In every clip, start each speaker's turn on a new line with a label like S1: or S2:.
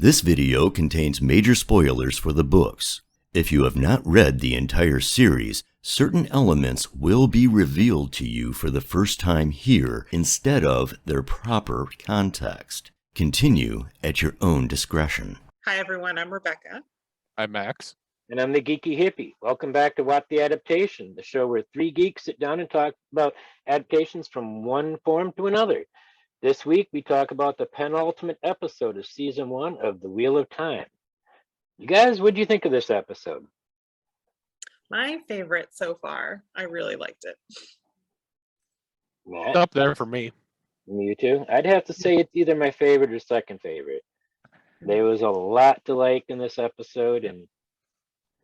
S1: This video contains major spoilers for the books. If you have not read the entire series, certain elements will be revealed to you for the first time here instead of their proper context. Continue at your own discretion.
S2: Hi everyone, I'm Rebecca.
S3: I'm Max.
S4: And I'm the Geeky Hippie. Welcome back to What the Adaptation, the show where three geeks sit down and talk about adaptations from one form to another. This week, we talk about the penultimate episode of Season 1 of The Wheel of Time. You guys, what do you think of this episode?
S2: My favorite so far. I really liked it.
S4: Matt?
S3: It's up there for me.
S4: You too? I'd have to say it's either my favorite or second favorite. There was a lot to like in this episode, and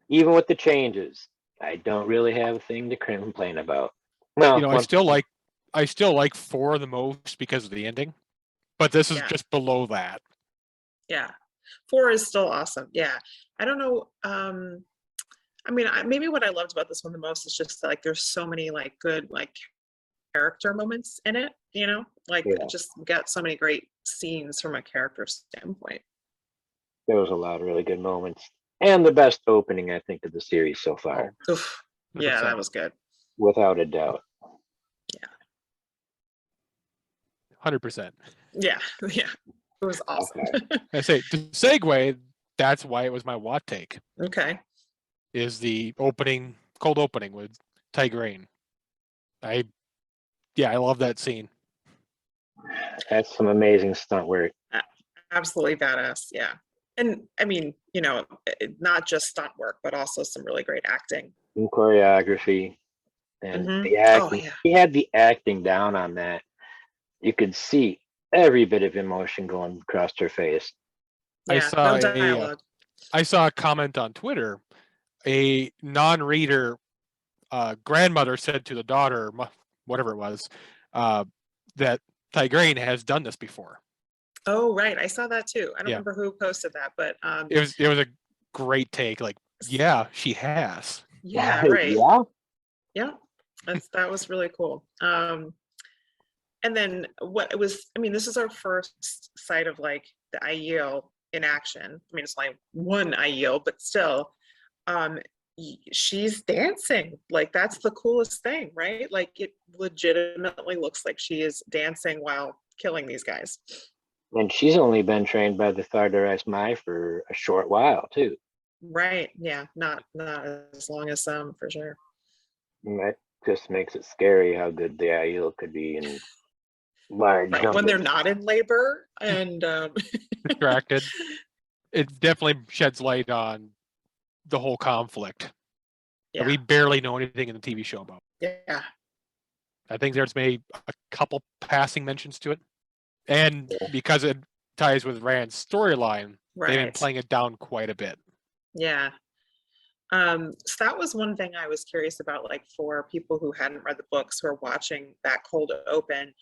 S4: even with the changes, I don't really have a thing to complain about. Well,
S3: I still like 4 the most because of the ending, but this is just below that.
S2: Yeah, 4 is still awesome. Yeah, I don't know. I mean, maybe what I loved about this one the most is just like there's so many like good like character moments in it. You know, like just got so many great scenes from a character standpoint.
S4: There was a lot of really good moments, and the best opening I think of the series so far.
S2: Oof. Yeah, that was good.
S4: Without a doubt.
S2: Yeah.
S3: 100%.
S2: Yeah, yeah, it was awesome.
S4: Okay.
S3: I say to segue, that's why it was my Watt take.
S2: Okay.
S3: Is the cold opening with Tigraine. I love that scene.
S4: That's some amazing stunt work.
S2: Absolutely badass. Yeah. And I mean, you know, not just stunt work, but also some really great acting.
S4: And choreography. And the acting. He had the acting down on that. You could see every bit of emotion going across her face.
S2: Yeah, no dialogue.
S3: I saw a comment on Twitter. A non-reader grandmother said to the daughter, whatever it was, that Tigraine has done this before.
S2: Oh, right. I saw that too. I don't remember who posted that, but
S3: it was a great take. Like, yeah, she has.
S2: Yeah, right.
S4: Yeah.
S2: That was really cool. And then what it was, I mean, this is our first sight of like the Aiel in action. I mean, it's like one Aiel, but still, she's dancing. Like, that's the coolest thing, right? Like, it legitimately looks like she is dancing while killing these guys.
S4: And she's only been trained by the Thardaras Mai for a short while, too.
S2: Right. Yeah. Not as long as some, for sure.
S4: And that just makes it scary how good the Aiel could be in large numbers.
S2: When they're not in labor and
S3: distracted. It definitely sheds light on the whole conflict that we barely know anything in the TV show about.
S2: Yeah.
S3: I think there's maybe a couple passing mentions to it. And because it ties with Rand's storyline, they've been playing it down quite a bit.
S2: Yeah. So that was one thing I was curious about, like for people who hadn't read the books who are watching that cold open,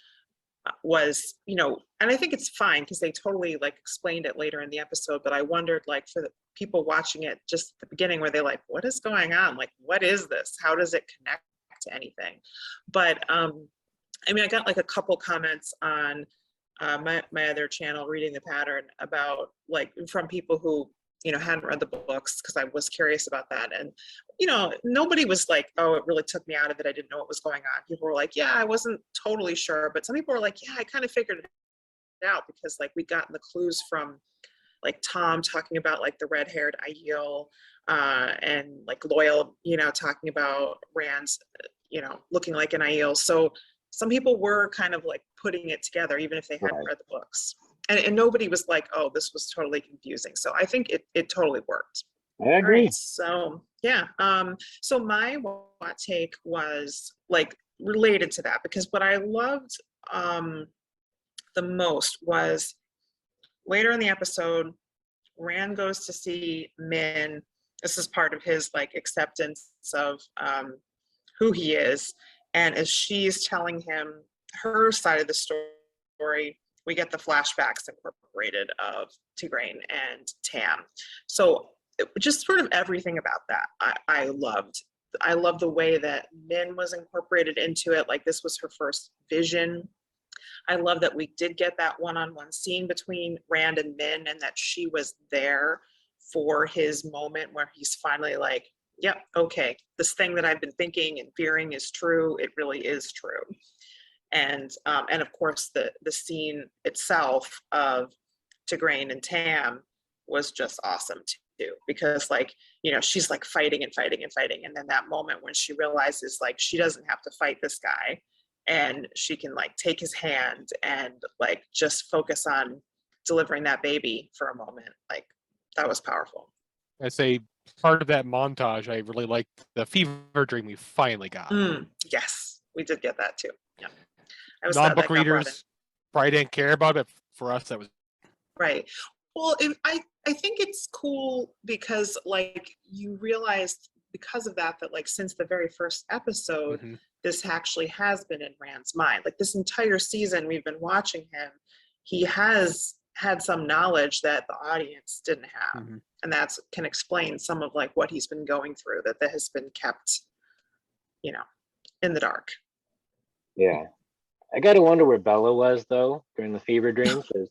S2: was, you know, and I think it's fine because they totally like explained it later in the episode, but I wondered like for the people watching it just at the beginning, were they like, what is going on? Like, what is this? How does it connect to anything? But I mean, I got like a couple comments on my other channel, Reading the Pattern, about like from people who, you know, hadn't read the books, because I was curious about that. And, you know, nobody was like, oh, it really took me out of it. I didn't know what was going on. People were like, yeah, I wasn't totally sure. But some people were like, yeah, I kind of figured it out, because like we got the clues from like Tom talking about like the red-haired Aiel, and like Loyal, you know, talking about Rand's, you know, looking like an Aiel. So some people were kind of like putting it together, even if they hadn't read the books. And nobody was like, oh, this was totally confusing. So I think it totally worked.
S4: I agree.
S2: Right, so yeah. So my hot take was like related to that, because what I loved the most was later in the episode, Rand goes to see Min. This is part of his like acceptance of who he is. And as she's telling him her side of the story, we get the flashbacks incorporated of Tigraine and Tam. So just sort of everything about that I loved. I love the way that Min was incorporated into it. Like, this was her first vision. I love that we did get that one-on-one scene between Rand and Min, and that she was there for his moment where he's finally like, yep, okay, this thing that I've been thinking and fearing is true. It really is true. And of course the scene itself of Tigraine and Tam was just awesome too, because like, you know, she's like fighting and fighting and fighting, and then that moment when she realizes like she doesn't have to fight this guy, and she can like take his hand and like just focus on delivering that baby for a moment, like that was powerful.
S3: I say part of that montage, I really liked the fever dream we finally got.
S2: Yes, we did get that too. Yeah,
S3: Non-book readers probably didn't care about it. For us, that was
S2: right. Well, I think it's cool because like you realized because of that like since the very first episode, this actually has been in Rand's mind. Like this entire season we've been watching him, he has had some knowledge that the audience didn't have. And that's can explain some of like what he's been going through that has been kept, you know, in the dark.
S4: Yeah. I gotta wonder where Bella was though during the fever dream, because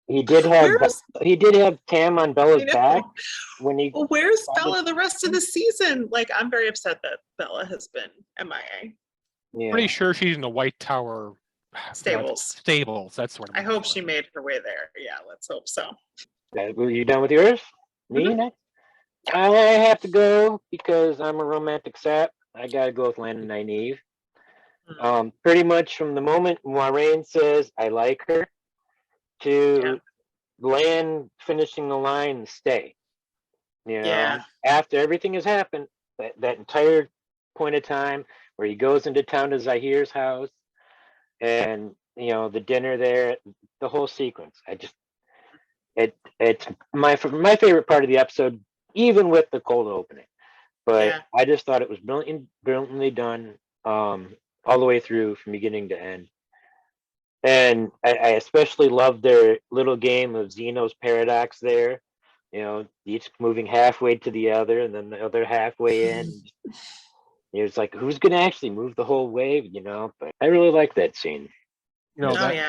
S4: he did have Tam on Bella's back when he.
S2: Well, where's Bella the rest of the season? Like, I'm very upset that Bella has been MIA.
S4: Yeah.
S3: Pretty sure she's in the White Tower
S2: Stables.
S3: Stables. That's what
S2: I hope she made her way there. Yeah, let's hope so.
S4: Were you done with yours? Me next? I have to go because I'm a romantic sap. I gotta go with Lan and Nynaeve. Pretty much from the moment Moiraine says I like her to Lan finishing the line and stay. You know, after everything has happened, that entire point of time where he goes into town to Zahir's house and you know the dinner there, the whole sequence. It's my favorite part of the episode, even with the cold opening. But I just thought it was brilliantly done, all the way through from beginning to end. And I especially loved their little game of Zeno's paradox there. You know, each moving halfway to the other, and then the other halfway in. It's like, who's gonna actually move the whole wave? You know, but I really like that scene.
S3: You know, sorry.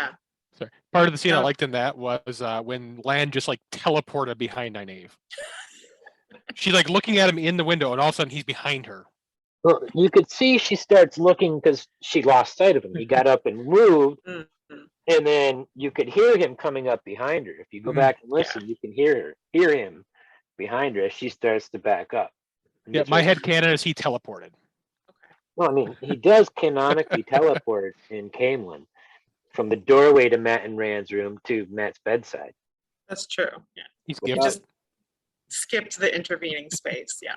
S3: Part of the scene I liked in that was when Lan just like teleported behind Nynaeve. She's like looking at him in the window, and all of a sudden he's behind her.
S4: Well, you could see she starts looking because she lost sight of him. He got up and moved, and then you could hear him coming up behind her. If you go back and listen, you can hear him behind her as she starts to back up.
S3: Yeah, my headcanon is he teleported.
S4: Well, I mean, he does canonically teleport in Camelin from the doorway to Matt and Rand's room to Matt's bedside.
S2: That's true. Yeah,
S3: he
S2: just skipped the intervening space. Yeah.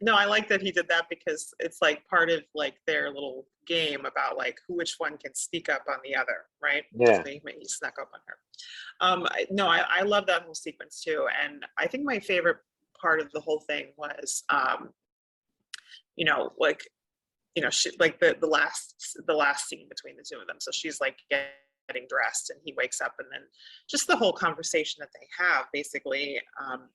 S2: No, I like that he did that because it's like part of like their little game about like which one can speak up on the other, right?
S4: Yeah.
S2: He snuck up on her. No, I love that whole sequence too, and I think my favorite part of the whole thing was, you know, like, you know, she, like the last scene between the two of them. So she's like getting dressed, and he wakes up, and then just the whole conversation that they have. Basically,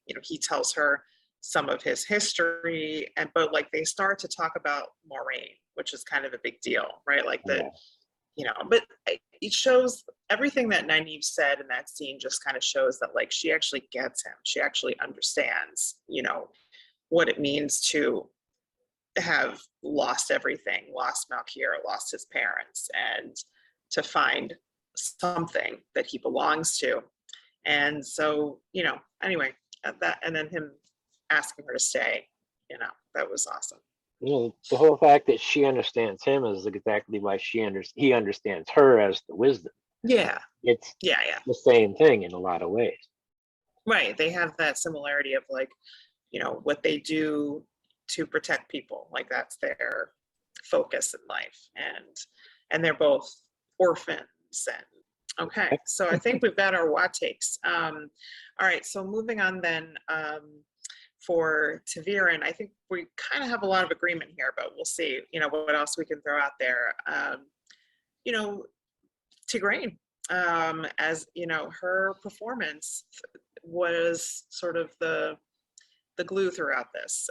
S2: you know, he tells her some of his history, but like they start to talk about Moiraine, which is kind of a big deal, right? Like you know, but it shows everything that Nynaeve said in that scene just kind of shows that like she actually gets him. She actually understands, you know, what it means to have lost everything, lost Malkier, lost his parents, and to find something that he belongs to. And so, you know, anyway, that, and then him asking her to stay, you know, that was awesome.
S4: You know, the whole fact that she understands him is exactly why he understands her as the wisdom.
S2: Yeah.
S4: It's the same thing in a lot of ways. Right.
S2: They have that similarity of like, you know, what they do to protect people, like that's their focus in life, and they're both orphans. And okay, so I think we've got our Wat takes. All right, so moving on then, for ta'veren, I think we kind of have a lot of agreement here, but we'll see, you know, what else we can throw out there. You know, Tigraine, as you know, her performance was sort of the glue throughout this,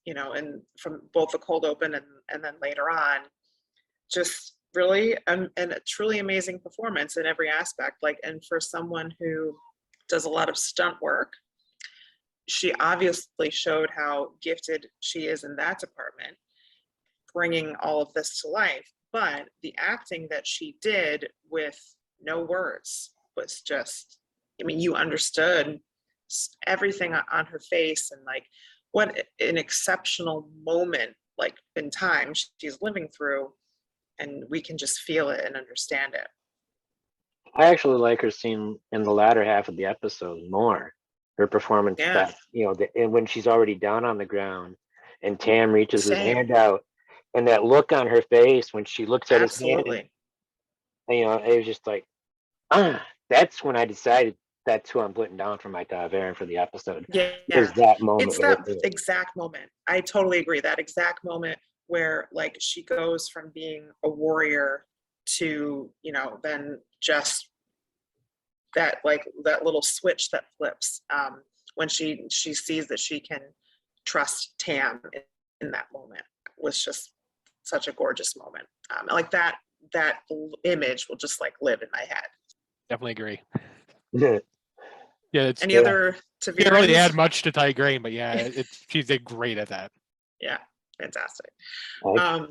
S2: you know, and from both the cold open and then later on, just really and a truly amazing performance in every aspect. Like, and for someone who does a lot of stunt work, she obviously showed how gifted she is in that department, bringing all of this to life. But the acting that she did with no words was just, I mean, you understood everything on her face, and like what an exceptional moment, like in time, she's living through, and we can just feel it and understand it.
S4: I actually like her scene in the latter half of the episode more. Her performance,
S2: Yeah.
S4: that, you know, and when she's already down on the ground and Tam reaches his
S2: Same.
S4: hand out, and that look on her face when she looks at his hand,
S2: Absolutely.
S4: you know, it was just like, that's when I decided that's who I'm putting down for my Taverin for the episode.
S2: Yeah,
S4: Is that moment.
S2: it's that exact moment. I totally agree. That exact moment where like she goes from being a warrior to, you know, then just that, like that little switch that flips when she sees that she can trust Tam in that moment, was just such a gorgeous moment. Like that image will just like live in my head.
S3: Definitely agree.
S4: Yeah.
S3: Yeah, it's
S2: Any other
S3: can't really
S2: Taverns?
S3: add much to Tigraine, but yeah, she did great at that.
S2: Yeah, fantastic.
S4: Like,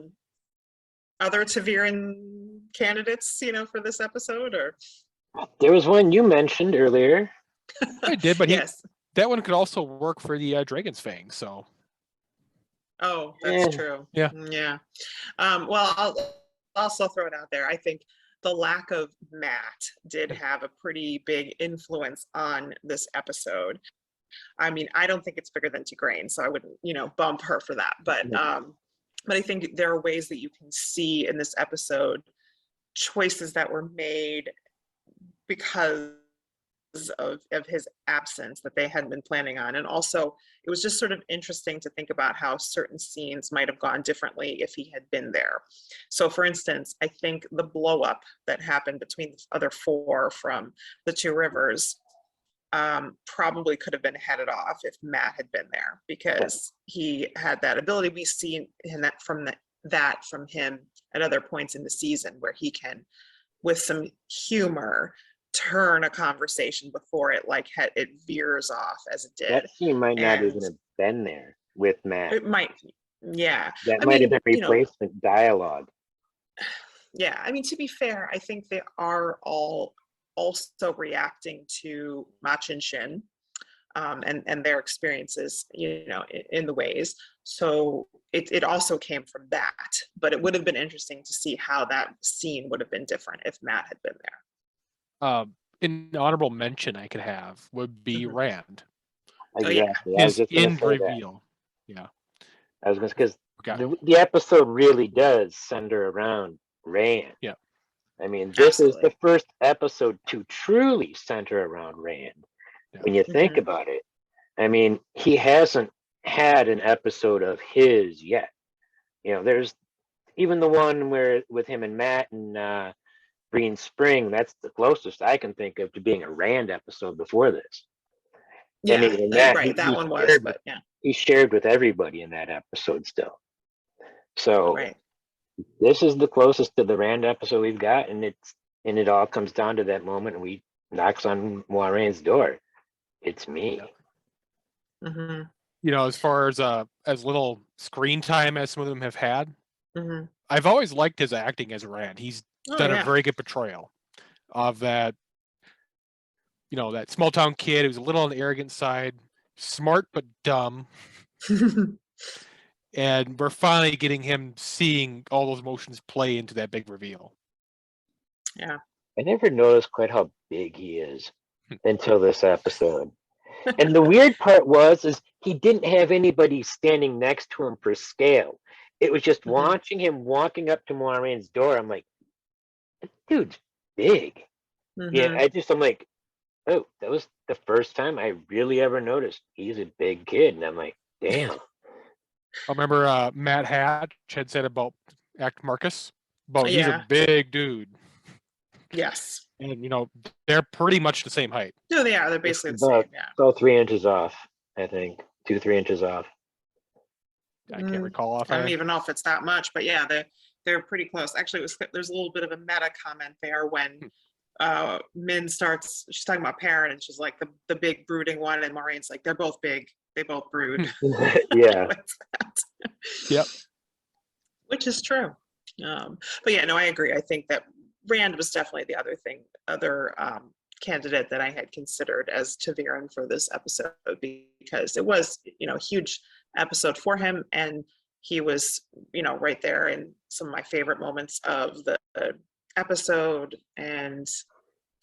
S2: Other Taviran candidates, you know, for this episode, or
S4: there was one you mentioned earlier.
S3: I did, but
S2: yes.
S3: that one could also work for the Dragon's Fang. So
S2: Oh, that's
S4: Yeah.
S2: true.
S3: Yeah.
S2: Yeah. Well, I'll also throw it out there. I think the lack of Matt did have a pretty big influence on this episode. I mean, I don't think it's bigger than Tigraine, so I wouldn't, you know, bump her for that. But I think there are ways that you can see in this episode choices that were made because of his absence that they hadn't been planning on. And also, it was just sort of interesting to think about how certain scenes might have gone differently if he had been there. So for instance, I think the blow up that happened between the other four from the two rivers probably could have been headed off if Matt had been there, because he had that ability. We see that from him at other points in the season, where he can, with some humor, turn a conversation before it it veers off as it did.
S4: That scene might not
S2: And
S4: even have been there with Matt.
S2: it might, yeah.
S4: That
S2: I
S4: might have
S2: mean,
S4: been
S2: you know,
S4: replacement dialogue.
S2: yeah, I mean, to be fair, I think they are all also reacting to Machin Shin and their experiences, you know, in the ways. So it also came from that, but it would have been interesting to see how that scene would have been different if Matt had been there.
S3: An honorable mention I could have would be Rand.
S4: Exactly. I was
S3: His
S4: just going
S3: end
S4: to say that.
S3: reveal. Yeah.
S4: I was going to, because
S3: Okay.
S4: the episode really does center around Rand.
S3: Yeah.
S4: I mean, this is
S2: Absolutely.
S4: the first episode to truly center around Rand.
S3: Yeah.
S4: When you think about it, I mean, he hasn't had an episode of his yet. You know, there's even the one where with him and Matt and Green Spring. That's the closest I can think of to being a Rand episode before this.
S2: Yeah,
S4: And even that,
S2: right. That one was, but yeah.
S4: He shared with everybody in that episode still. So
S2: Right.
S4: this is the closest to the Rand episode we've got, and it all comes down to that moment when he knocks on Moiraine's door. It's me.
S2: Mm-hmm.
S3: You know, as far as little screen time as some of them have had,
S2: Mm-hmm.
S3: I've always liked his acting as Rand. He's done a very good portrayal of that, you know, that small town kid who's a little on the arrogant side, smart but dumb. And we're finally getting him seeing all those emotions play into that big reveal.
S2: Yeah.
S4: I never noticed quite how big he is until this episode. And the weird part is he didn't have anybody standing next to him for scale. It was just watching him walking up to Moiraine's door. I'm like, dude's big. Yeah, I'm like, oh, that was the first time I really ever noticed he's a big kid. And I'm like, damn.
S3: I remember Matt Hatch had said about Act Marcus, but he's a big dude.
S2: Yes.
S3: And, you know, they're pretty much the same height.
S2: No, they are. They're basically the same. Yeah.
S4: So 3 inches off, I think. 2-3 inches off.
S3: I can't recall
S2: I don't even know if it's that much, but yeah, they're pretty close. Actually, there's a little bit of a meta comment there when Min starts, she's talking about Perrin, and she's like the big brooding one, and Maureen's like, they're both big, they both brood.
S4: Yeah.
S3: Yep.
S2: Which is true. But yeah, no, I agree. I think that Rand was definitely the other candidate that I had considered as Taviran for this episode, because it was, a huge episode for him, and he was, right there in some of my favorite moments of the episode. And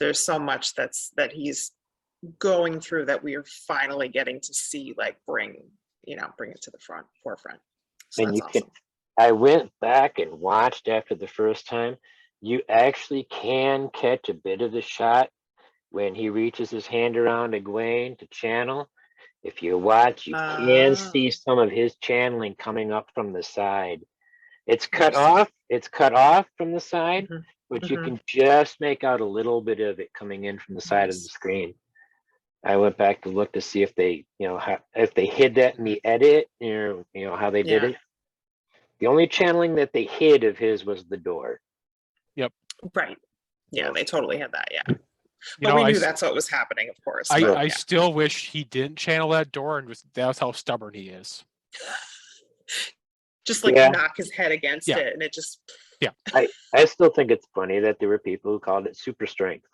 S2: there's so much that he's going through that we are finally getting to see, like bring it to the forefront. So
S4: And
S2: that's awesome.
S4: I went back and watched after the first time. You actually can catch a bit of the shot when he reaches his hand around Egwene to channel. If you watch, you can see some of his channeling coming up from the side. It's cut off. It's cut off from the side, but you can just make out a little bit of it coming in from the side of the screen. I went back to look to see if they, if they hid that in the edit, how they did it. The only channeling that they hid of his was the door.
S3: Yep.
S2: Right. Yeah, they totally had that. Yeah.
S3: You
S2: But
S3: know,
S2: we knew that's what was happening, of course.
S3: I still wish he didn't channel that door, and that's how stubborn he is.
S2: Just like knock his head against it, and it just.
S3: Yeah.
S4: I still think it's funny that there were people who called it super strength.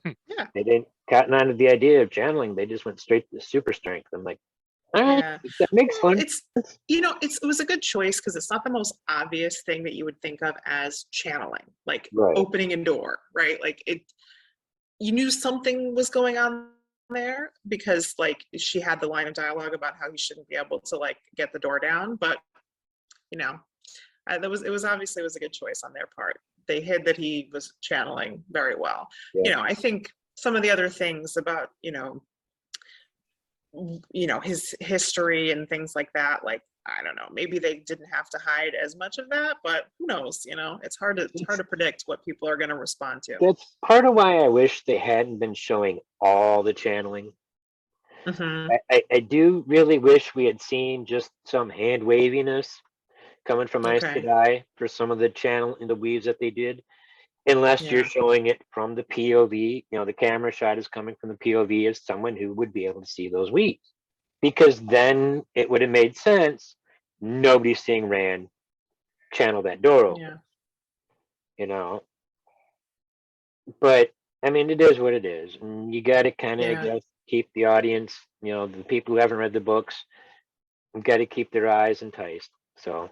S2: Yeah.
S4: They didn't cotton on to the idea of channeling. They just went straight to super strength. I'm like, all right, that makes fun.
S2: It's it was a good choice because it's not the most obvious thing that you would think of as channeling, like opening a door, right? Like you knew something was going on there because like she had the line of dialogue about how he shouldn't be able to like get the door down, but it was obviously a good choice on their part. They hid that he was channeling very well. I think some of the other things about his history and things like that, like I don't know, maybe they didn't have to hide as much of that, but who knows? It's hard to predict what people are going to respond to.
S4: That's part of why I wish they hadn't been showing all the channeling. I do really wish we had seen just some hand waviness coming from Aes Sedai for some of the channel in the weaves that they did, unless you're showing it from the POV. The camera shot is coming from the POV as someone who would be able to see those weaves, because then it would have made sense. Nobody's seeing Rand channel that door open. But I mean, it is what it is, and you got to kind of I guess keep the audience, the people who haven't read the books, got to keep their eyes enticed.
S2: So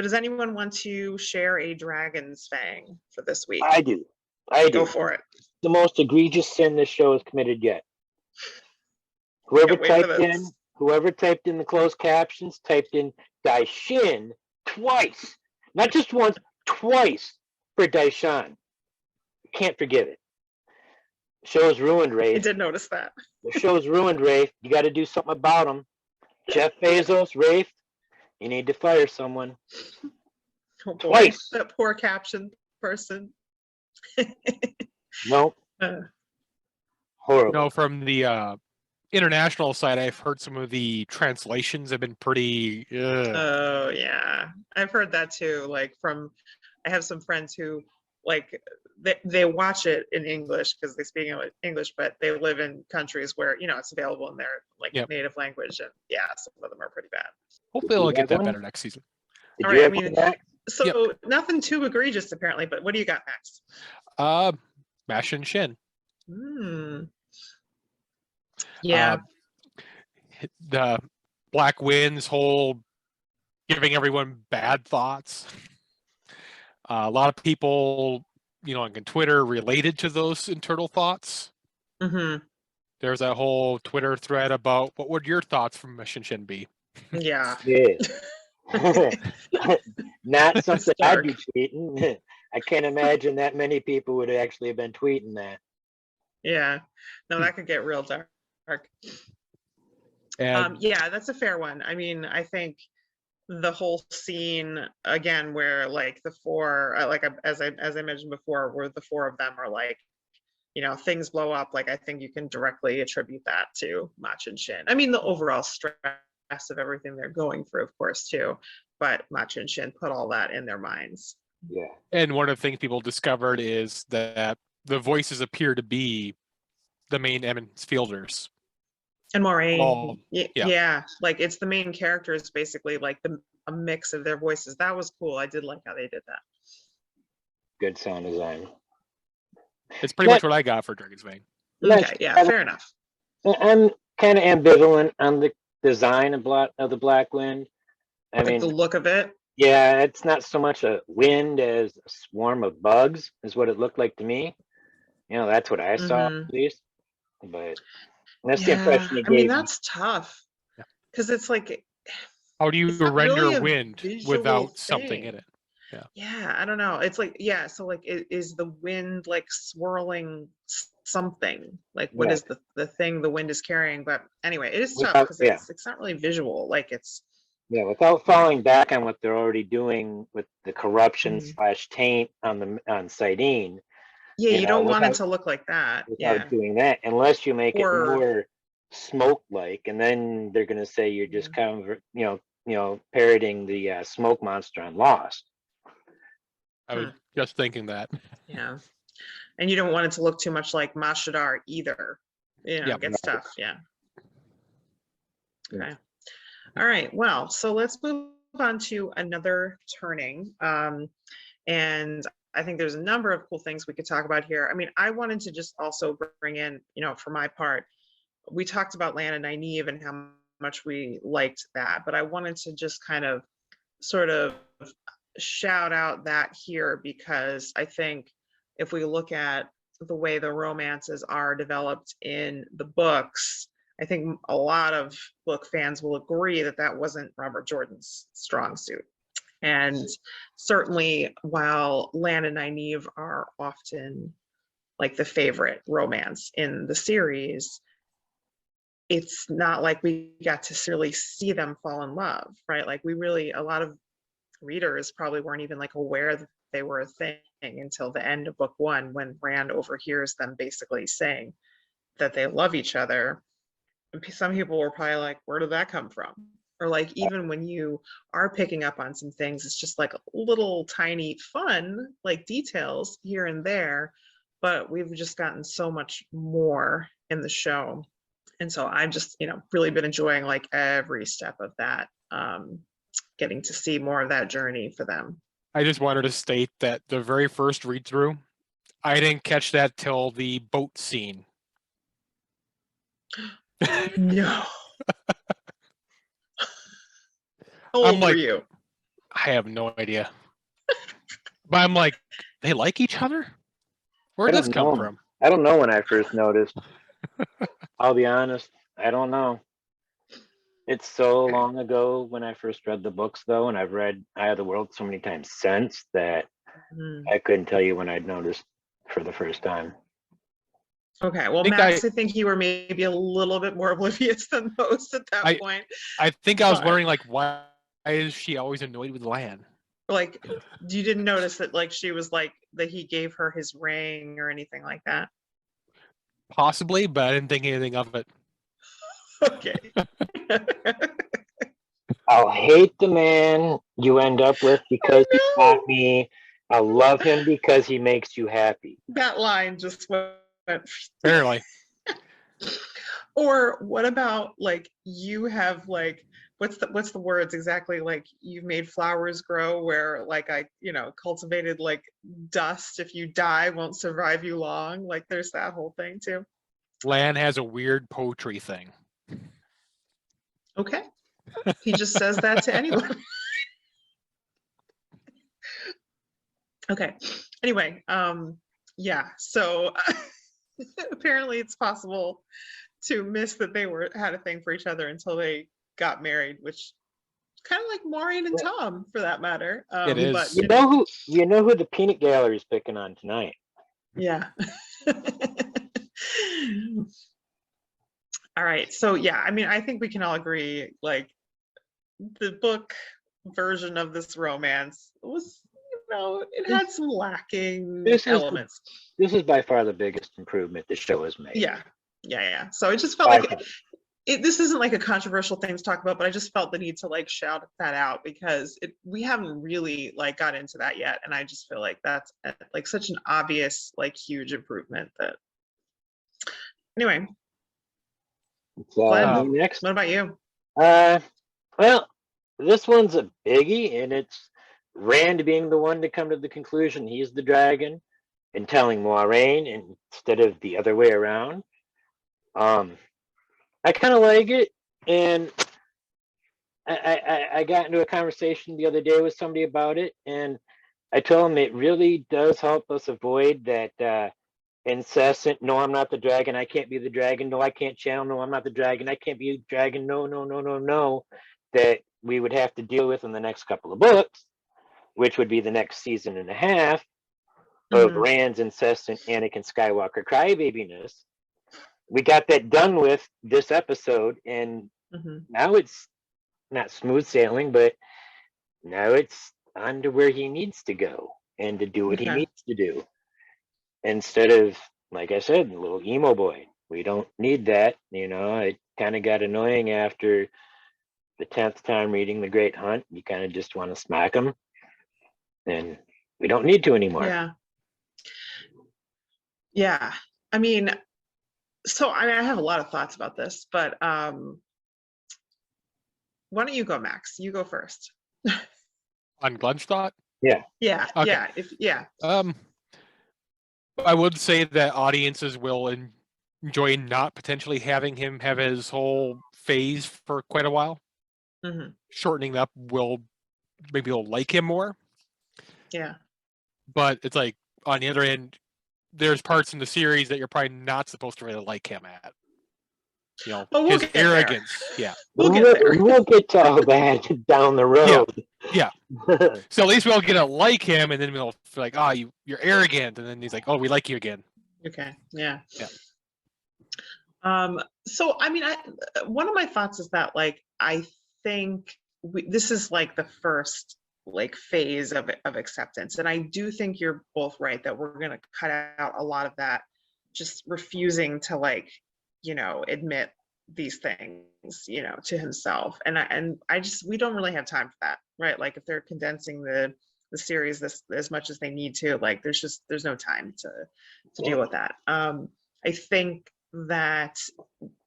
S2: does anyone want to share a dragon's fang for this week?
S4: I do.
S2: Go for it.
S4: The most egregious sin this show has committed yet. Whoever typed in the closed captions typed in Daishin twice, not just once, twice for Daishan. Can't forgive it. The show's ruined, Rafe.
S2: I did notice that.
S4: The show's ruined, Rafe. You got to do something about them. Jeff Bezos, Rafe, you need to fire someone.
S2: Oh boy, twice. That poor caption person.
S4: Nope. Horrible.
S3: From the international side, I've heard some of the translations have been pretty.
S2: Oh yeah, I've heard that too. Like I have some friends who like they watch it in English because they speak English, but they live in countries where it's available in their native language, and some of them are pretty bad.
S3: Hopefully, they'll get that better next season.
S2: All right, nothing too egregious apparently, but what do you got next?
S3: Mash and Shin.
S2: Yeah.
S3: The Black Wind's whole giving everyone bad thoughts. A lot of people, on Twitter related to those internal thoughts. There's that whole Twitter thread about what would your thoughts from Mash and Shin be?
S2: Yeah.
S4: Not something I'd be tweeting. I can't imagine that many people would actually have been tweeting that.
S2: Yeah. No, that could get real dark.
S3: And,
S2: that's a fair one. I mean, I think the whole scene again where like the four, as I mentioned before, where the four of them are like, things blow up. Like I think you can directly attribute that to Mach and Shin. I mean, the overall stress of everything they're going through, of course, too. but Machi and Shin put all that in their minds.
S4: Yeah.
S3: And one of the things people discovered is that the voices appear to be the main Emmons Fielders.
S2: And Maureen,
S3: Oh,
S2: yeah, like it's the main characters, basically like a mix of their voices. That was cool. I did like how they did that.
S4: Good sound design.
S3: It's pretty much what I got for Dragon's Vein.
S2: Okay, yeah, fair enough.
S4: I'm kind of ambivalent on the design of the Black Wind. I
S2: Like
S4: mean,
S2: the look of it.
S4: yeah, it's not so much a wind as a swarm of bugs is what it looked like to me. You know, that's what I saw at least. But that's the impression it
S2: I mean,
S4: gave me.
S2: that's tough because it's like,
S3: how do you
S2: it's not
S3: render
S2: really a
S3: wind
S2: visual
S3: without something
S2: thing.
S3: in it?
S2: Yeah, I don't know. It's like, yeah, so like is the wind like swirling something? Like what is the thing the wind is carrying? But anyway, it is tough because it's not really visual. Like it's
S4: without falling back on what they're already doing with the corruption / taint on Sidene.
S2: Yeah, you don't want it to look like that.
S4: Without doing that, unless you make it more smoke-like, and then they're going to say you're just kind of, parroting the smoke monster on Lost.
S3: I was just thinking that.
S2: Yeah, and you don't want it to look too much like Mashadar either. It gets tough. Yeah. Okay. All right. Well, so let's move on to another turning. And I think there's a number of cool things we could talk about here. I mean, I wanted to just also bring in, for my part, we talked about Lan and Nynaeve and how much we liked that, but I wanted to just kind of sort of shout out that here, because I think if we look at the way the romances are developed in the books, I think a lot of book fans will agree that that wasn't Robert Jordan's strong suit. And certainly while Lan and Nynaeve are often like the favorite romance in the series, it's not like we got to really see them fall in love, right? Like a lot of readers probably weren't even like aware that they were a thing until the end of book 1, when Rand overhears them basically saying that they love each other. And some people were probably like, where did that come from? Or like, even when you are picking up on some things, it's just like little tiny fun, like details here and there, but we've just gotten so much more in the show. And so I've just, really been enjoying like every step of that, getting to see more of that journey for them.
S3: I just wanted to state that the very first read through, I didn't catch that till the boat scene.
S2: No. How old were you?
S3: I have no idea. But I'm like, they like each other? Where did this come from?
S4: I don't know when I first noticed. I'll be honest. I don't know. It's so long ago when I first read the books, though, and I've read Eye of the World so many times since that I couldn't tell you when I'd noticed for the first time.
S2: Okay, well, Max, I think you were maybe a little bit more oblivious than most at that point.
S3: I think I was wondering, like, why is she always annoyed with Lan?
S2: Like, you didn't notice that, like, she was like, that he gave her his ring or anything like that?
S3: Possibly, but I didn't think anything of it.
S2: Okay.
S4: I'll hate the man you end up with because he taught me. I'll love him because he makes you happy.
S2: That line just went.
S3: Barely.
S2: Or what about, like, you have, like, what's the words exactly? Like, you've made flowers grow where, like, I cultivated, like, dust. If you die, won't survive you long. Like, there's that whole thing too.
S3: Lan has a weird poetry thing.
S2: Okay. He just says that to anyone. Okay. Anyway, yeah. So apparently it's possible to miss that they had a thing for each other until they got married, which kind of like Maureen and Tom, for that matter.
S3: It is.
S4: But you know who the peanut gallery is picking on tonight.
S2: Yeah. All right. So yeah, I mean, I think we can all agree, like, the book version of this romance was, it had some lacking elements.
S4: This is by far the biggest improvement the show has made.
S2: Yeah. So it just felt like this isn't like a controversial thing to talk about, but I just felt the need to like shout that out because we haven't really like got into that yet, and I just feel like that's like such an obvious like huge improvement. That anyway. Glenn,
S4: Me next.
S2: what about you?
S4: Well, this one's a biggie, and it's Rand being the one to come to the conclusion he's the dragon and telling Moiraine instead of the other way around. I kind of like it, and I got into a conversation the other day with somebody about it, and I told him it really does help us avoid that incessant, no, I'm not the dragon, I can't be the dragon, no, I can't channel, no, I'm not the dragon, I can't be a dragon, no, no, no, no, no, that we would have to deal with in the next couple of books, which would be the next season and a half of Rand's incessant Anakin Skywalker crybabiness. We got that done with this episode, and now it's not smooth sailing, but now it's on to where he needs to go and to do what he needs to do. Instead of, like I said, a little emo boy. We don't need that. You know, it kind of got annoying after the 10th time reading The Great Hunt. You kind of just want to smack him. And we don't need to anymore.
S2: Yeah. Yeah. I mean, so I have a lot of thoughts about this, but why don't you go, Max? You go first.
S3: On Glenn's thought?
S4: Yeah.
S2: Yeah.
S3: Okay.
S2: Yeah.
S3: I would say that audiences will enjoy not potentially having him have his whole phase for quite a while. Shortening up will maybe they'll like him more.
S2: Yeah.
S3: But it's like, on the other end, there's parts in the series that you're probably not supposed to really like him at. You know,
S2: we'll
S3: his arrogance. There. Yeah.
S2: We'll get there.
S4: We'll get to all that down the road.
S3: Yeah. So at least we'll get to like him, and then we'll feel like, oh, you're arrogant. And then he's like, oh, we like you again.
S2: Okay. Yeah.
S3: Yeah.
S2: So, I mean, one of my thoughts is that, like, I think this is like the first like phase of acceptance. And I do think you're both right that we're going to cut out a lot of that, just refusing to like, you know, admit these things, you know, to himself. And I just, we don't really have time for that, right? Like if they're condensing the series this as much as they need to, like there's no time to deal with that. I think that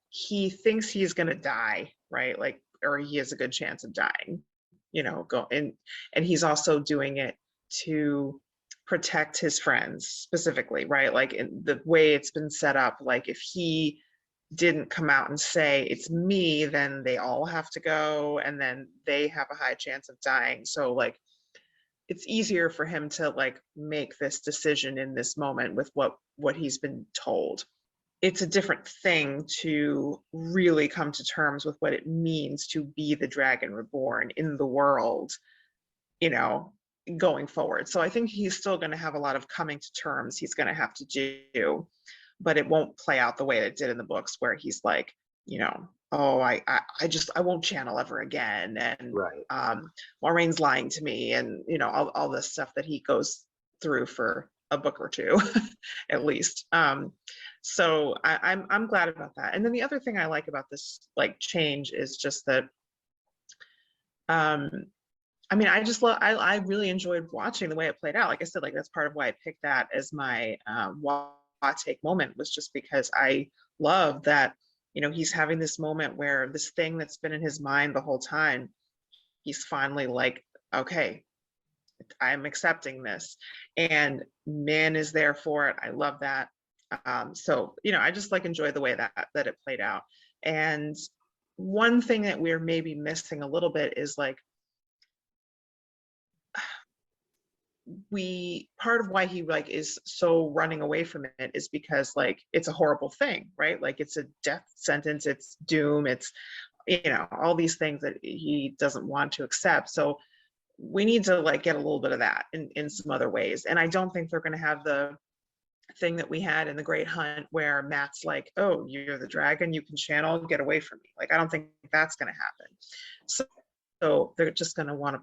S2: he thinks he's going to die, right? Like, or he has a good chance of dying, you know, and he's also doing it to protect his friends specifically, right? Like in the way it's been set up, like if he didn't come out and say it's me, then they all have to go, and then they have a high chance of dying. So like it's easier for him to like make this decision in this moment with what he's been told. It's a different thing to really come to terms with what it means to be the dragon reborn in the world, you know, going forward. So I think he's still going to have a lot of coming to terms he's going to have to do, but it won't play out the way it did in the books where he's like, you know, oh, I won't channel ever again, and Maureen's lying to me, and you know, all this stuff that he goes through for a book or two at least. So I'm glad about that. And then the other thing I like about this like change is just that I mean, I really enjoyed watching the way it played out. Like I said, like that's part of why I picked that as my take moment, was just because I love that, you know, he's having this moment where this thing that's been in his mind the whole time, he's finally like, okay, I'm accepting this, and Min is there for it. I love that. So, you know, I just like enjoy the way that it played out. And one thing that we're maybe missing a little bit is like, part of why he like is so running away from it is because like it's a horrible thing, right? Like it's a death sentence, it's doom, it's, you know, all these things that he doesn't want to accept. So we need to like get a little bit of that in some other ways. And I don't think they're going to have the thing that we had in The Great Hunt where Matt's like, oh, you're the dragon, you can channel, get away from me. Like I don't think that's going to happen. So they're just going to want to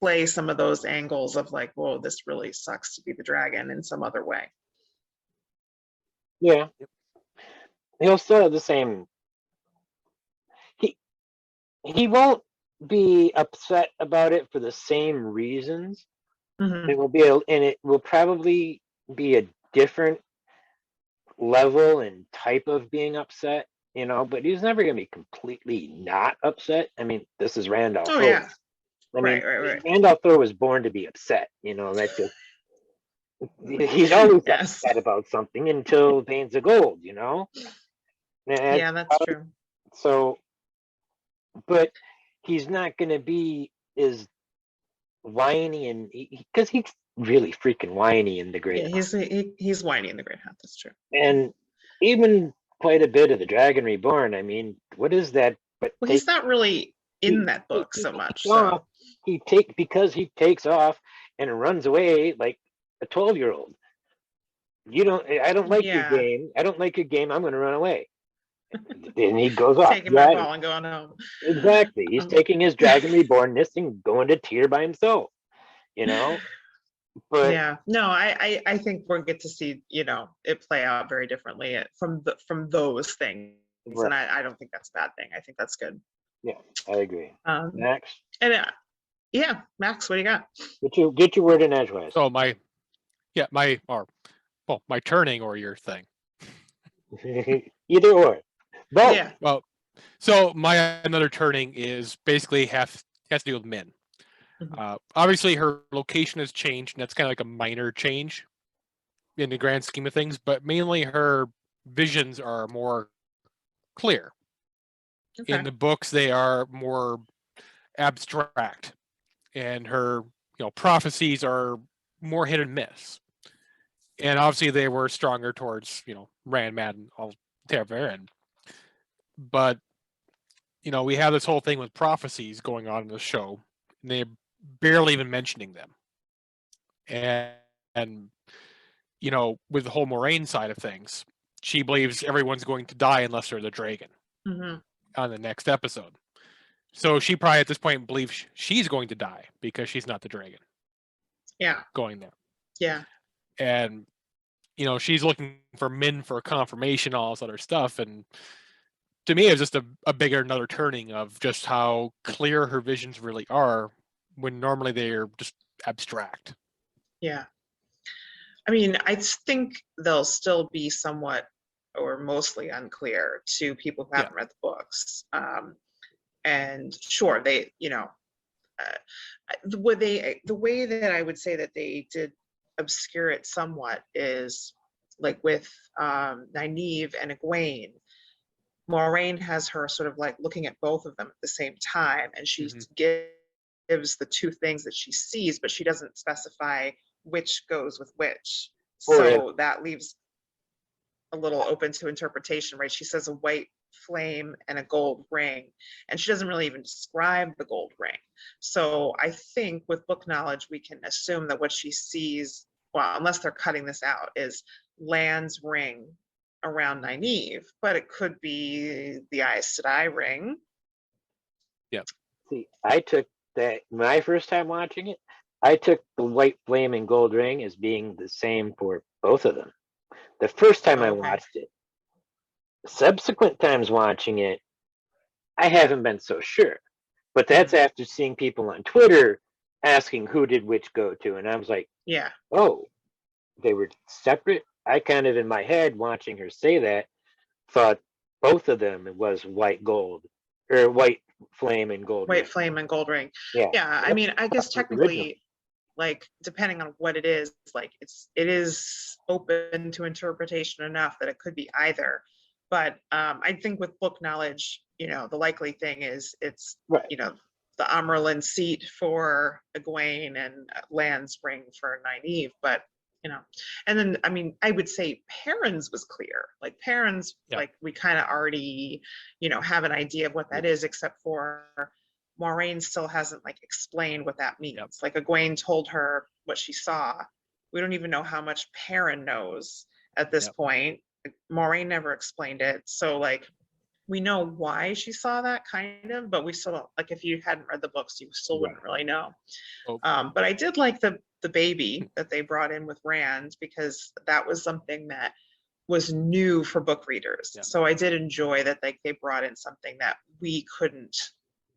S2: play some of those angles of like, whoa, this really sucks to be the dragon in some other way.
S4: Yeah. He'll still have the same he won't be upset about it for the same reasons.
S2: Mhm.
S4: And it will probably be a different level and type of being upset, but he's never going to be completely not upset. I mean, this is Randolph
S2: Oh
S4: Thor.
S2: yeah.
S4: I mean,
S2: Right.
S4: Randolph Thor was born to be upset. That's just, he's always
S2: Yes.
S4: upset about something until Veins of Gold, And
S2: Yeah, that's true.
S4: so, but he's not going to be as whiny, and because he's really freaking whiny in the Great
S2: Yeah, he's whiny in the Great Hunt. That's true.
S4: and even quite a bit of the Dragon Reborn. I mean, what is that? But
S2: Well, he's not really in that book
S4: he
S2: so
S4: takes
S2: much.
S4: off.
S2: So
S4: Because he takes off and runs away like a 12-year-old. I don't like your
S2: yeah,
S4: game. I don't like your game. I'm going to run away. And he goes off.
S2: taking my ball and going home.
S4: Exactly. He's taking his Dragon Rebornness and going to Tyr by himself. But
S2: Yeah, no, I think we'll get to see it play out very differently from those things,
S4: right.
S2: and I don't think that's a bad thing. I think that's good.
S4: Yeah, I agree. Max,
S2: And yeah, Max, what do you got?
S4: get your word in edgewise.
S3: So my turning or your thing.
S4: Either or. Both.
S2: Yeah.
S3: Well, so my another turning is basically has to do with Min. Obviously, her location has changed, and that's kind of like a minor change in the grand scheme of things. But mainly, her visions are more clear.
S2: Okay.
S3: In the books, they are more abstract, and her prophecies are more hit and miss. And obviously, they were stronger towards Rand, Mad, and all Tervarin. But we have this whole thing with prophecies going on in the show, and they're barely even mentioning them. And with the whole Moraine side of things, she believes everyone's going to die unless they're the dragon on the next episode. So she probably at this point believes she's going to die because she's not the dragon.
S2: Yeah.
S3: Going there.
S2: Yeah.
S3: And she's looking for Min for confirmation, all this other stuff, and to me, it's just a bigger another turning of just how clear her visions really are when normally they're just abstract.
S2: Yeah. I mean, I think they'll still be somewhat or mostly unclear to people who haven't read the books. And sure, they, the way that I would say that they did obscure it somewhat is like with Nynaeve and Egwene. Moraine has her sort of like looking at both of them at the same time, and she gives the two things that she sees, but she doesn't specify which goes with which. So that leaves a little open to interpretation, right? She says a white flame and a gold ring, and she doesn't really even describe the gold ring. So I think with book knowledge, we can assume that what she sees, well, unless they're cutting this out, is Lan's ring around Nynaeve, but it could be the Aes Sedai ring.
S3: Yeah.
S4: See, I took that my first time watching it. I took the white flame and gold ring as being the same for both of them. The first time I watched it. Subsequent times watching it, I haven't been so sure. But that's after seeing people on Twitter asking who did which go to. And I was like,
S2: yeah,
S4: oh, they were separate. I kind of in my head watching her say that thought both of them was white gold or white flame and gold
S2: white
S4: ring.
S2: flame and gold ring.
S4: Yeah.
S2: I mean, I guess technically, like depending on what it is, like it is open to interpretation enough that it could be either. But I think with book knowledge, the likely thing is it's the Amerlin seat for Egwene and Lan's ring for Nynaeve, but and then I mean I would say Perrin's was clear. Like Perrin's, like we kind of already have an idea of what that is, except for Moraine still hasn't like explained what that means. Like Egwene told her what she saw. We don't even know how much Perrin knows at this point. Moraine never explained it, so like we know why she saw that kind of, but we still don't, like if you hadn't read the books, you still wouldn't really know. But I did like the baby that they brought in with Rand, because that was something that was new for book readers. So I did enjoy that they brought in something that we couldn't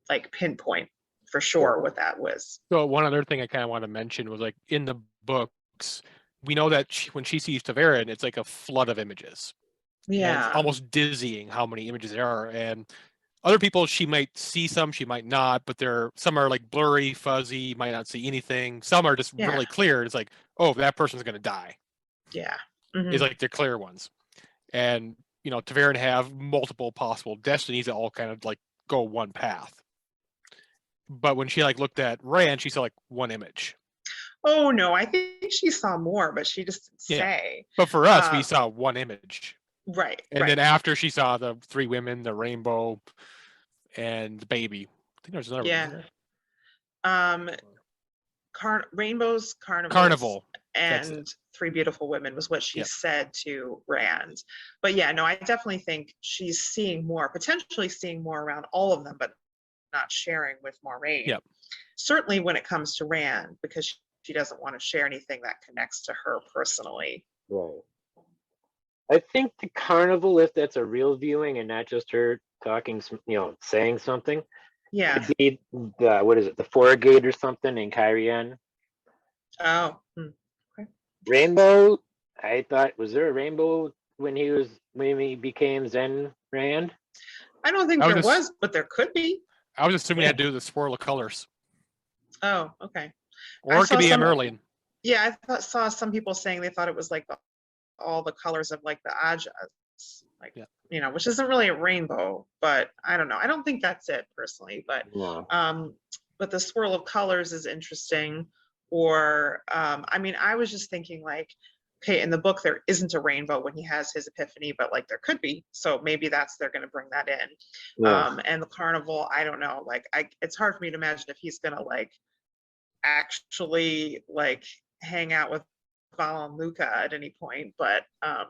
S2: like pinpoint for sure what that was.
S3: So one other thing I kind of want to mention was like in the books, we know that when she sees Taverin, it's like a flood of images. And
S2: Yeah.
S3: it's almost dizzying how many images there are. And other people, she might see some, she might not, but some are like blurry, fuzzy, might not see anything. Some are just really clear. It's like, oh, that person's going to die.
S2: Yeah.
S3: Is like the clear ones. And, Taverin have multiple possible destinies that all kind of like go one path. But when she like looked at Rand, she saw like one image.
S2: Oh no, I think she saw more, but she just didn't say.
S3: But for us, we saw one image.
S2: Right.
S3: And then after she saw the 3 women, the rainbow, and the baby. I think there's another one.
S2: Rainbows,
S3: Carnival.
S2: And 3 beautiful women was what she said to Rand. But yeah, no, I definitely think she's seeing more, potentially seeing more around all of them, but not sharing with Moiraine.
S3: Yep.
S2: Certainly when it comes to Rand, because she doesn't want to share anything that connects to her personally.
S4: Right. I think the carnival, if that's a real viewing and not just her talking, saying something, could be the, what is it, the Foregate or something in Kyrian.
S2: Oh. Okay.
S4: Rainbow, I thought, was there a rainbow when he became Zen Rand?
S2: I don't think there was, but there could be.
S3: I was assuming it had to do with the swirl of colors.
S2: Oh, okay.
S3: Or it could be Emerlian.
S2: Yeah, I saw some people saying they thought it was like all the colors of like the Ajas, like which isn't really a rainbow, but I don't know. I don't think that's it personally, but the swirl of colors is interesting. Or I was just thinking like, okay, in the book there isn't a rainbow when he has his epiphany, but like there could be, so maybe they're going to bring that in. And the carnival, I don't know, like it's hard for me to imagine if he's going to like actually like hang out with Val and Luca at any point, but
S3: I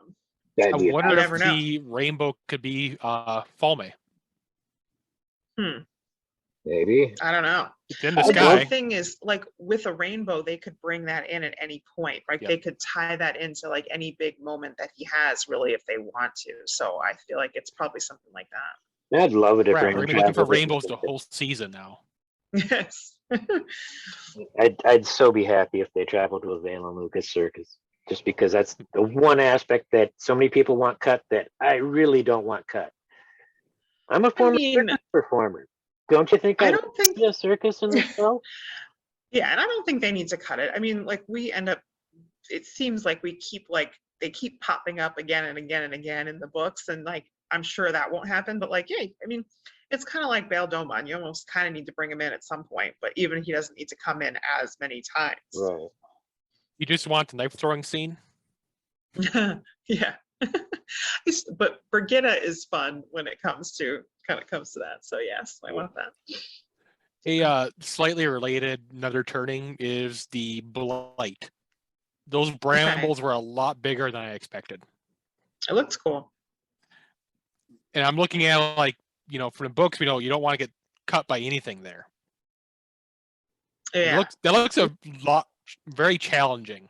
S3: wonder if the rainbow could be Falme.
S4: Maybe.
S2: I don't know.
S3: It's in the sky.
S2: The thing is, like with a rainbow, they could bring that in at any point, right? They could tie that into like any big moment that he has, really, if they want to. So I feel like it's probably something like that.
S4: I'd love it if
S3: we're gonna be looking for rainbows the whole season now.
S2: Yes.
S4: I'd so be happy if they traveled to a Van and Lucas circus, just because that's the one aspect that so many people want cut that I really don't want cut. I'm a former circus performer. Don't you think I don't think a circus in the show?
S2: Yeah, and I don't think they need to cut it. I mean, like we end up, it seems like we keep like they keep popping up again and again and again in the books, and like I'm sure that won't happen, but like, yeah, I mean, it's kind of like Bail Domon. You almost kind of need to bring him in at some point, but even he doesn't need to come in as many times.
S4: Right.
S3: You just want the knife throwing scene?
S2: Yeah. But Brigitta is fun when it comes to that. So yes, I want that.
S3: A slightly related another turning is the blight. Those brambles were a lot bigger than I expected.
S2: It looks cool.
S3: And I'm looking at it like, from the books, we know you don't want to get cut by anything there.
S2: Yeah.
S3: That looks a lot, very challenging.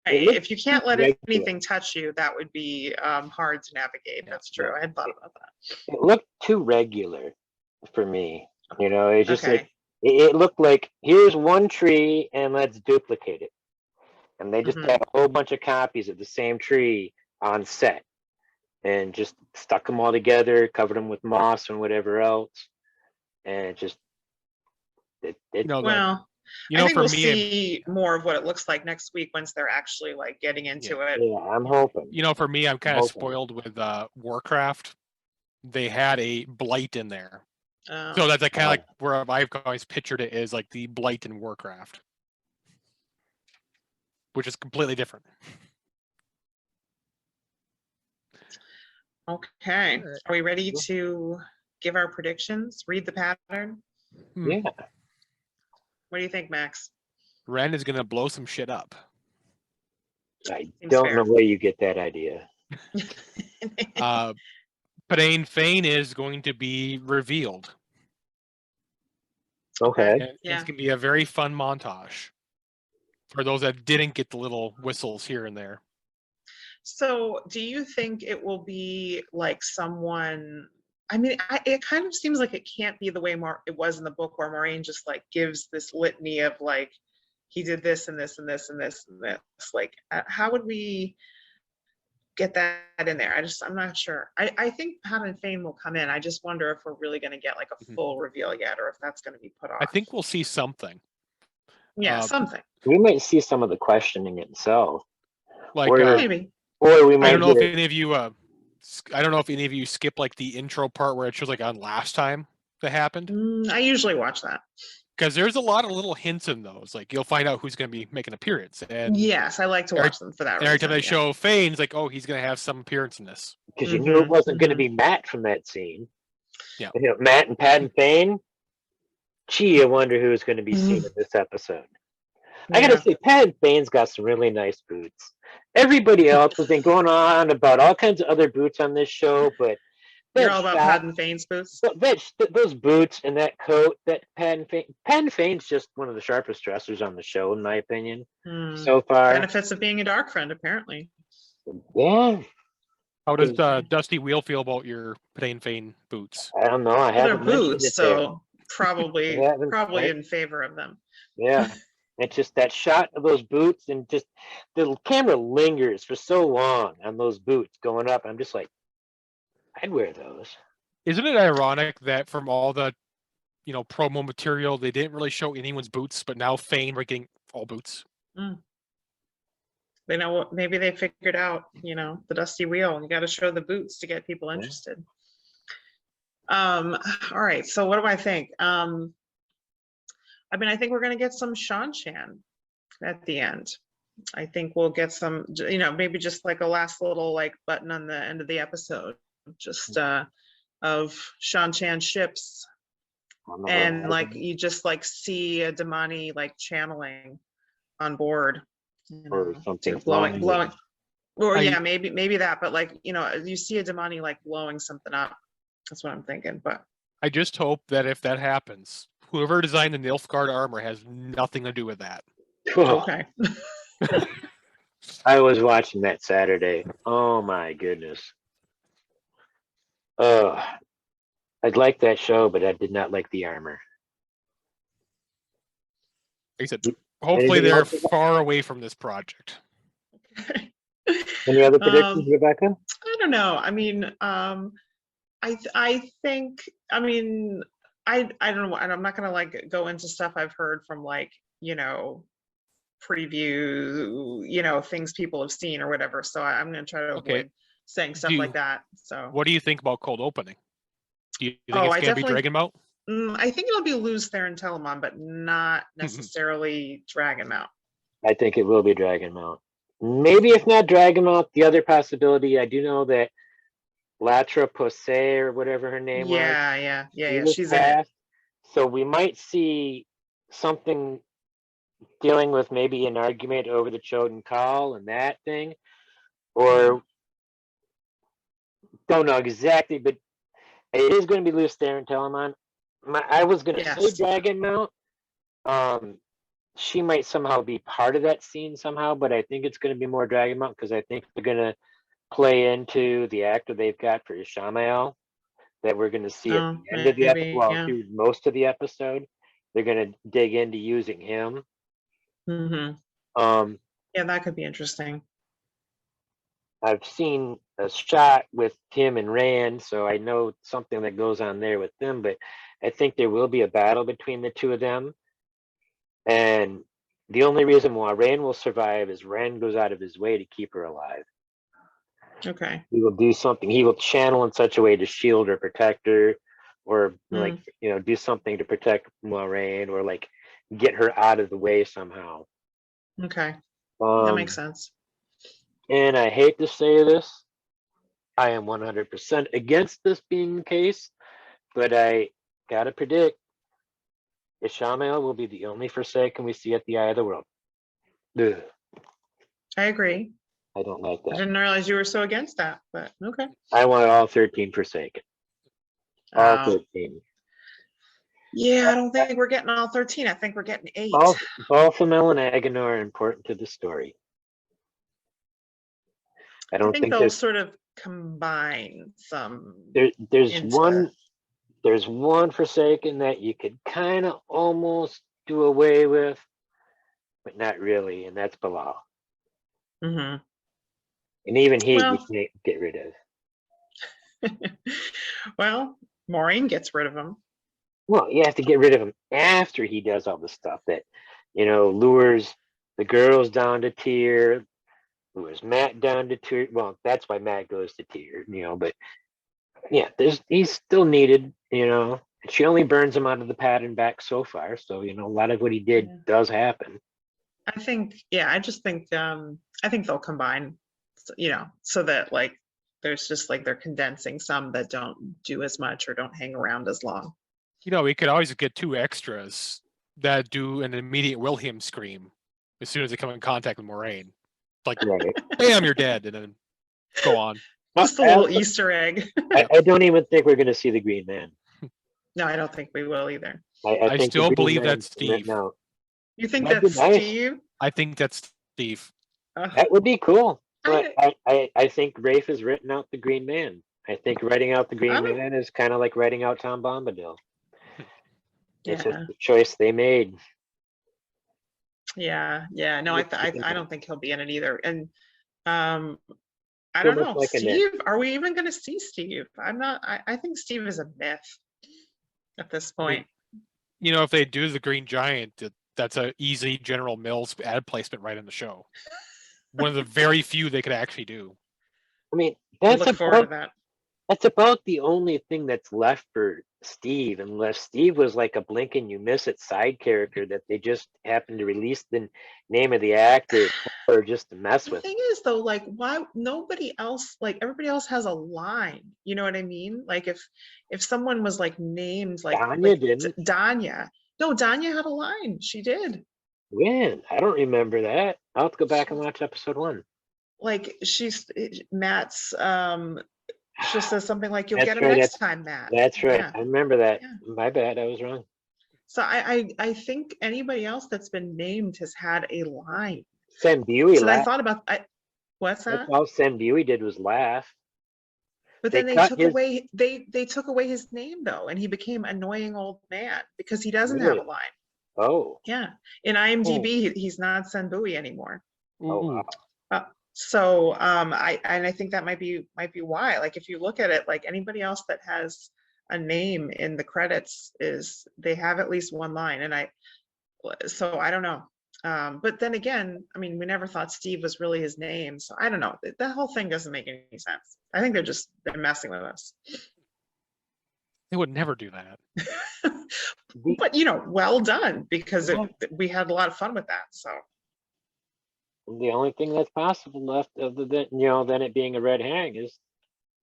S2: If you can't let anything touch you, that would be hard to navigate. That's true. I had thought about that.
S4: It looked too regular for me. It just like it looked like here's one tree and let's duplicate it. And they just had a whole bunch of copies of the same tree on set and just stuck them all together, covered them with moss and whatever else, and it just
S2: I think we'll see more of what it looks like next week once they're actually like getting into it.
S4: Yeah, I'm hoping.
S3: For me, I'm kind of spoiled with Warcraft. They had a blight in there. So that's kind of like where I've always pictured it is like the blight in Warcraft, which is completely different.
S2: Okay. Are we ready to give our predictions? Read the pattern?
S4: Yeah.
S2: What do you think, Max?
S3: Ren is going to blow some shit up.
S4: I don't know where you get that idea.
S3: Pain Fane is going to be revealed.
S4: Okay.
S3: And it's going to be a very fun montage for those that didn't get the little whistles here and there.
S2: So do you think it will be like someone I mean, it kind of seems like it can't be the way it was in the book, where Moraine just like gives this litany of like, he did this and this and this and this and this. Like, how would we get that in there? I'm not sure. I think Pat and Fane will come in. I just wonder if we're really going to get like a full reveal yet, or if that's going to be put off.
S3: I think we'll see something.
S2: Yeah, something.
S4: We might see some of the questioning itself.
S3: Like
S2: maybe.
S4: Or we might.
S3: I don't know if any of you. I don't know if any of you skip like the intro part where it shows like on last time that happened.
S2: I usually watch that
S3: because there's a lot of little hints in those. Like you'll find out who's going to be making an appearance. And
S2: yes, I like to watch them for that.
S3: Every time they show Fane's like, oh, he's going to have some appearance in this.
S4: Because you knew it wasn't going to be Matt from that scene.
S3: Yeah,
S4: you know, Matt and Pat and Fane. Gee, I wonder who's going to be seen in this episode. I gotta say, Pat and Fane's got some really nice boots. Everybody else has been going on about all kinds of other boots on this show, but
S2: you're all about Pat and Fane's boots.
S4: Those boots and that coat, that Pat and Fane's just one of the sharpest dressers on the show, in my opinion, so far.
S2: Benefits of being a dark friend, apparently.
S4: Yeah.
S3: How does Dusty Wheel feel about your Pat and Fane boots?
S4: I don't know. I haven't
S2: boots,
S4: it
S2: so probably in favor of them.
S4: Yeah. It's just that shot of those boots, and just the camera lingers for so long on those boots going up. I'm just like, I'd wear those.
S3: Isn't it ironic that from all the, promo material, they didn't really show anyone's boots, but now Fane we're getting all boots?
S2: They know what, maybe they figured out, the Dusty Wheel, and you got to show the boots to get people interested. All right. So what do I think? I mean, I think we're going to get some Shan-Chan at the end. I think we'll get some, maybe just like a last little like button on the end of the episode, just of Shan-Chan ships. And like, you just like see a Damani like channeling on board.
S4: Or something
S2: blowing. Or maybe that, but like, you see a Damani like blowing something up. That's what I'm thinking, but.
S3: I just hope that if that happens, whoever designed the Nilfgaard armor has nothing to do with that.
S2: Okay.
S4: I was watching that Saturday. Oh my goodness. I'd like that show, but I did not like the armor.
S3: Like I said, hopefully they're far away from this project.
S4: Any other predictions, Rebecca?
S2: I don't know. I mean, I think, I mean, I don't know, and I'm not gonna like go into stuff I've heard from like, preview, things people have seen or whatever. So I'm gonna try to avoid saying stuff like that. So
S3: what do you think about Cold Opening? Do you think it's gonna be Dragonmount?
S2: I think it'll be Luz Theron Telamon, but not necessarily Dragonmount.
S4: I think it will be Dragonmount. Maybe if not Dragonmount, the other possibility, I do know that Latra Posay or whatever her name was.
S2: Yeah. She's in it.
S4: So we might see something dealing with maybe an argument over the Choden Call and that thing, or don't know exactly, but it is going to be Luz Theron Telamon. I was going to say Dragonmount. She might somehow be part of that scene somehow, but I think it's going to be more Dragonmount because I think they're going to play into the actor they've got for Ishamael that we're going to see at the end of the episode, through most of the episode. They're going to dig into using him.
S2: Yeah, that could be interesting.
S4: I've seen a shot with Tim and Rand, so I know something that goes on there with them, but I think there will be a battle between the two of them. And the only reason why Rand will survive is Rand goes out of his way to keep her alive.
S2: Okay.
S4: He will do something. He will channel in such a way to shield or protect her, or do something to protect Moiraine, or like get her out of the way somehow.
S2: Okay. That makes sense.
S4: And I hate to say this, I am 100% against this being the case, but I gotta predict Ishamael will be the only Forsaken we see at the Eye of the World. Ugh.
S2: I agree.
S4: I don't like that.
S2: I didn't realize you were so against that, but okay.
S4: I want all 13 Forsaken. All 13.
S2: Yeah, I don't think we're getting all 13. I think we're getting 8.
S4: Balthamel and Agenor are important to the story. I don't think
S2: they'll sort of combine some
S4: There's
S2: into.
S4: one Forsaken that you could kind of almost do away with, but not really, and that's Bilal.
S2: Mhm.
S4: And even he, you
S2: Well,
S4: can't get rid of.
S2: well, Maureen gets rid of him.
S4: Well, you have to get rid of him after he does all the stuff that, lures the girls down to tier, lures Matt down to tier. Well, that's why Matt goes to tier, but yeah, he's still needed, She only burns him out of the pattern back so far. So, a lot of what he did
S2: Yeah.
S4: does happen.
S2: I think, yeah, I just think, I think they'll combine, so that like, there's just like, they're condensing some that don't do as much or don't hang around as long.
S3: We could always get 2 extras that do an immediate Wilhelm scream as soon as they come in contact with Moraine. Like,
S4: Right.
S3: bam, you're dead, and then go on.
S2: Just a little Easter egg.
S4: I don't even think we're going to see the Green Man.
S2: No, I don't think we will either.
S4: I think
S3: still
S4: the Green
S3: believe
S4: Man's
S3: that's Steve.
S4: written out.
S2: You think
S4: That'd be
S2: that's
S4: nice.
S2: Steve?
S3: I think that's Steve.
S4: That would be cool. But
S2: I-
S4: I think Rafe has written out the Green Man. I think writing out the Green
S2: I don't-
S4: Man is kind of like writing out Tom Bombadil. It's just
S2: Yeah,
S4: the choice they made.
S2: yeah. No, I don't think he'll be in it either. And I
S4: Too
S2: don't
S4: much
S2: know,
S4: like a Nick.
S2: Steve. Are we even going to see Steve? I'm not. I think Steve is a myth at this point.
S3: If they do the Green Giant, that's a easy General Mills ad placement right in the show. One of the very few they could actually do.
S4: I mean,
S2: I look forward to that.
S4: that's about the only thing that's left for Steve, unless Steve was like a blink and you miss it side character that they just happened to release the name of the actor or just to mess
S2: The
S4: with.
S2: thing is, though, like, why nobody else, like, everybody else has a line. You know what I mean? Like, if someone was like named like
S4: Danya didn't.
S2: Danya. No, Danya had a line. She did.
S4: When? I don't remember that. I'll have to go back and watch episode 1.
S2: Like, Matt's she says something like, "You'll
S4: That's
S2: get him
S4: right,
S2: next time, Matt."
S4: That's right.
S2: Yeah.
S4: I remember that.
S2: Yeah.
S4: My bad. I was wrong.
S2: So I think anybody else that's been named has had a line.
S4: Sam Buey
S2: So I
S4: laughed.
S2: thought about what's that?
S4: That's all Sam Buey did was laugh.
S2: But
S4: They
S2: then they
S4: cut
S2: took
S4: his-
S2: away they took away his name though, and he became annoying old man because he doesn't have
S4: Really?
S2: a line.
S4: Oh.
S2: Yeah, in IMDb he's not Sen Bowie anymore.
S4: Oh,
S3: Ooh.
S4: wow.
S2: So I think that might be why. Like, if you look at it, like anybody else that has a name in the credits they have at least one line, and so I don't know. But then again, I mean, we never thought Steve was really his name, so I don't know. That whole thing doesn't make any sense. I think they're messing with us.
S3: They would never do that.
S2: But well done, because we had a lot of fun with that. So
S4: The only thing that's possible left other than, than it being a red herring is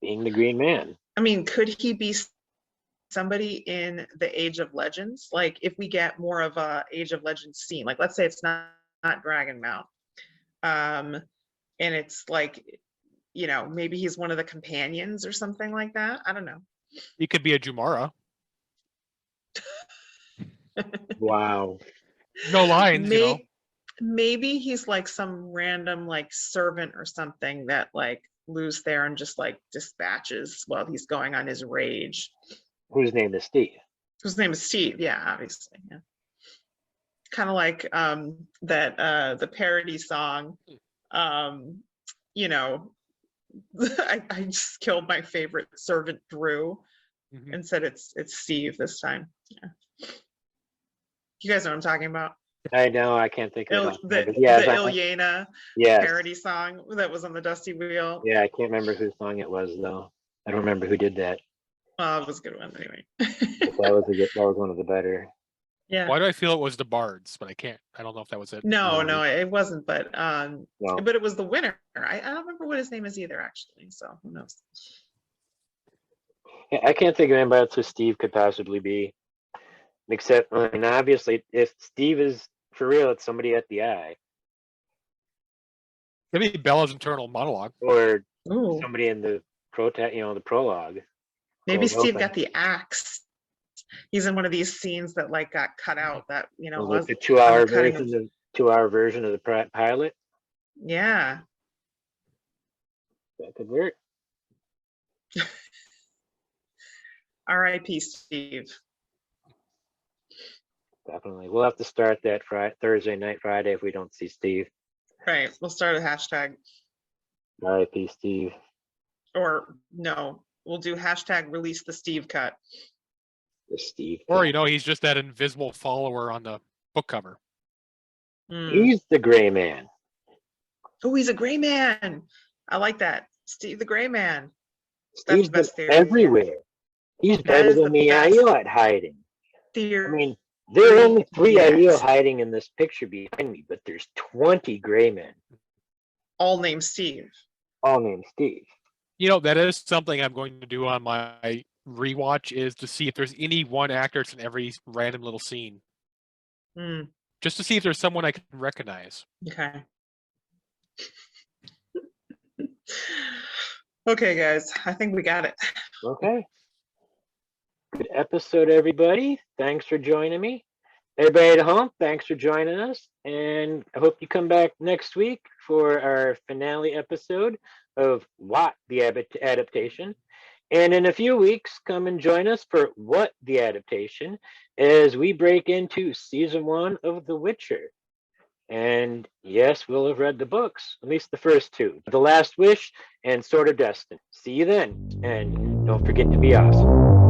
S4: being the Green Man.
S2: I mean, could he be somebody in the Age of Legends? Like, if we get more of a Age of Legends scene, like let's say it's not Dragon Mount, and it's like, maybe he's one of the companions or something like that. I don't know.
S3: He could be a Jumara.
S4: Wow.
S3: No lines,
S2: Maybe he's like some random like servant or something that like Lou's there and just like dispatches while he's going on his rage.
S4: Whose name is Steve?
S2: Whose name is Steve? Yeah, obviously. Yeah. Kind of like that the parody song. I just killed my favorite servant Drew and said it's Steve this time. Yeah. You guys know what I'm talking about?
S4: I know, I can't think of it.
S2: The
S4: Yes,
S2: Ilyena
S4: yes.
S2: parody song that was on the Dusty Wheel.
S4: Yeah, I can't remember whose song it was though. I don't remember who did that.
S2: Well, it was a good one anyway.
S4: That was one of the better.
S2: Yeah.
S3: Why do I feel it was the Bards, but I don't know if that was it.
S2: No, it wasn't, but
S4: No.
S2: but it was the winner. I don't remember what his name is either, actually. So who knows?
S4: Yeah, I can't think of anybody else who Steve could possibly be. Except, I mean, obviously, if Steve is for real, it's somebody at the eye.
S3: Maybe Bella's internal monologue.
S4: Or
S2: Ooh.
S4: somebody in the the prologue.
S2: Maybe
S4: Cold
S2: Steve
S4: open.
S2: got the axe. He's in one of these scenes that like got cut out. That
S4: Like the 2-hour version of the pilot.
S2: Yeah.
S4: That could work.
S2: R.I.P. Steve.
S4: Definitely. We'll have to start that Thursday night, Friday if we don't see Steve.
S2: Right. We'll start a hashtag.
S4: R.I.P. Steve.
S2: Or no, we'll do hashtag release the Steve cut.
S4: The Steve.
S3: Or, he's just that invisible follower on the book cover.
S4: He's the gray man.
S2: Oh, he's a gray man. I like that. Steve the gray man.
S4: Steve's
S2: That's the
S4: been
S2: best theory.
S4: everywhere. He's
S2: That
S4: better
S2: is
S4: than
S2: the
S4: the
S2: best
S4: IO at hiding.
S2: theory.
S4: I mean, there are only 3
S2: yet.
S4: IO hiding in this picture behind me, but there's 20 gray men.
S2: All named Steve.
S4: All named Steve.
S3: That is something I'm going to do on my rewatch, is to see if there's any one actor in every random little scene. Just to see if there's someone I can recognize.
S2: Okay. Okay, guys. I think we got it.
S4: Okay. Good episode, everybody. Thanks for joining me. Everybody at home, thanks for joining us. And I hope you come back next week for our finale episode of What the Adaptation. And in a few weeks, come and join us for What the Adaptation as we break into season 1 of The Witcher. And yes, we'll have read the books, at least the first 2, The Last Wish and Sword of Destiny. See you then, and don't forget to be awesome.